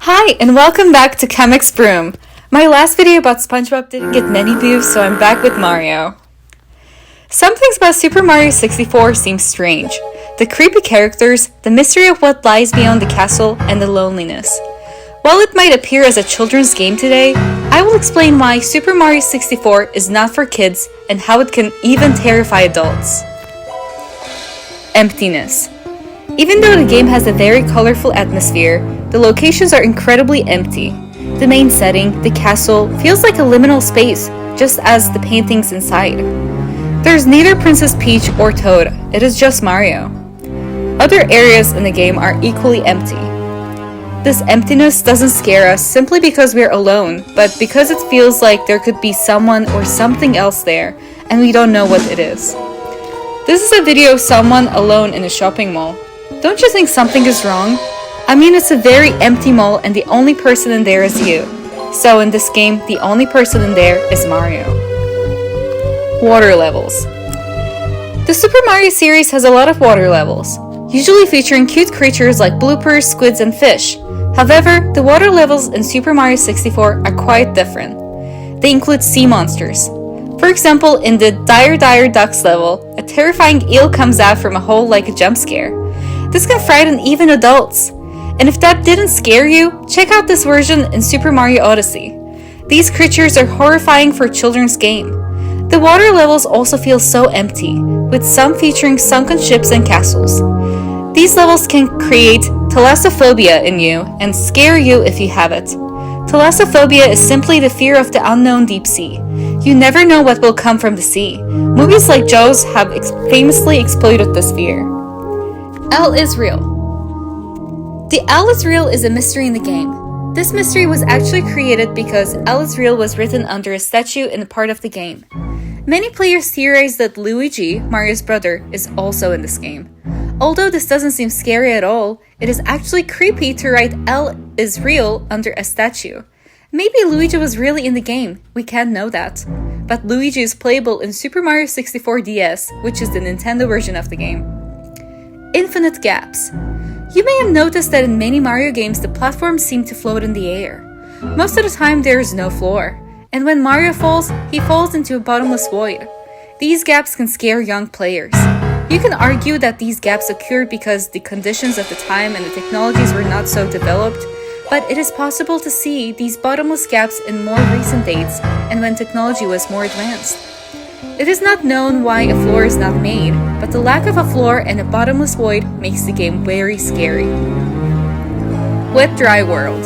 Hi, and welcome back to Comics Broom. My last video about SpongeBob didn't get many views, so I'm back with Mario. Some things about Super Mario 64 seem strange. The creepy characters, the mystery of what lies beyond the castle, and the loneliness. While it might appear as a children's game today, I will explain why Super Mario 64 is not for kids and how it can even terrify adults. Emptiness. Even though the game has a very colorful atmosphere, the locations are incredibly empty. The main setting, the castle, feels like a liminal space, just as the paintings inside. There's neither Princess Peach or Toad, it is just Mario. Other areas in the game are equally empty. This emptiness doesn't scare us simply because we're alone, but because it feels like there could be someone or something else there, and we don't know what it is. This is a video of someone alone in a shopping mall. Don't you think something is wrong? I mean, it's a very empty mall and the only person in there is you. So in this game, the only person in there is Mario. Water levels. The Super Mario series has a lot of water levels, usually featuring cute creatures like bloopers, squids, and fish. However, the water levels in Super Mario 64 are quite different. They include sea monsters. For example, in the Dire Dire Ducks level, a terrifying eel comes out from a hole like a jump scare. This can frighten even adults. And if that didn't scare you, check out this version in Super Mario Odyssey. These creatures are horrifying for a children's game. The water levels also feel so empty, with some featuring sunken ships and castles. These levels can create thalassophobia in you and scare you if you have it. Thalassophobia is simply the fear of the unknown deep sea. You never know what will come from the sea. Movies like Jaws have famously exploited this fear. El Israel. The El Israel is a mystery in the game. This mystery was actually created because El Israel was written under a statue in a part of the game. Many players theorize that Luigi, Mario's brother, is also in this game. Although this doesn't seem scary at all, it is actually creepy to write El Israel under a statue. Maybe Luigi was really in the game, we can't know that. But Luigi is playable in Super Mario 64 DS, which is the Nintendo version of the game. Infinite gaps. You may have noticed that in many Mario games the platforms seem to float in the air. Most of the time there is no floor, and when Mario falls, he falls into a bottomless void. These gaps can scare young players. You can argue that these gaps occurred because the conditions of the time and the technologies were not so developed, but it is possible to see these bottomless gaps in more recent dates and when technology was more advanced. It is not known why a floor is not made, but the lack of a floor and a bottomless void makes the game very scary. Wet Dry World.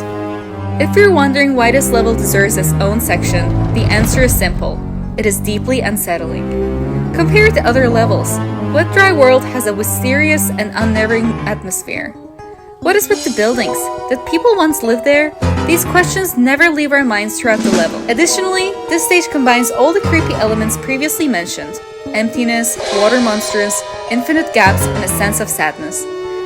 If you're wondering why this level deserves its own section, the answer is simple. It is deeply unsettling. Compared to other levels, Wet Dry World has a mysterious and unnerving atmosphere. What is with the buildings? Did people once live there? These questions never leave our minds throughout the level. Additionally, this stage combines all the creepy elements previously mentioned: emptiness, water monsters, infinite gaps, and a sense of sadness.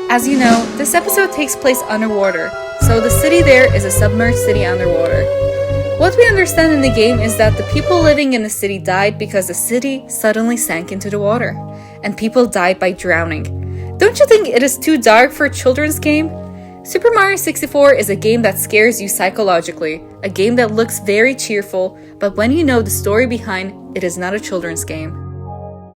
As you know, this episode takes place underwater, so the city there is a submerged city underwater. What we understand in the game is that the people living in the city died because the city suddenly sank into the water, and people died by drowning. Don't you think it is too dark for a children's game? Super Mario 64 is a game that scares you psychologically, a game that looks very cheerful, but when you know the story behind, it is not a children's game.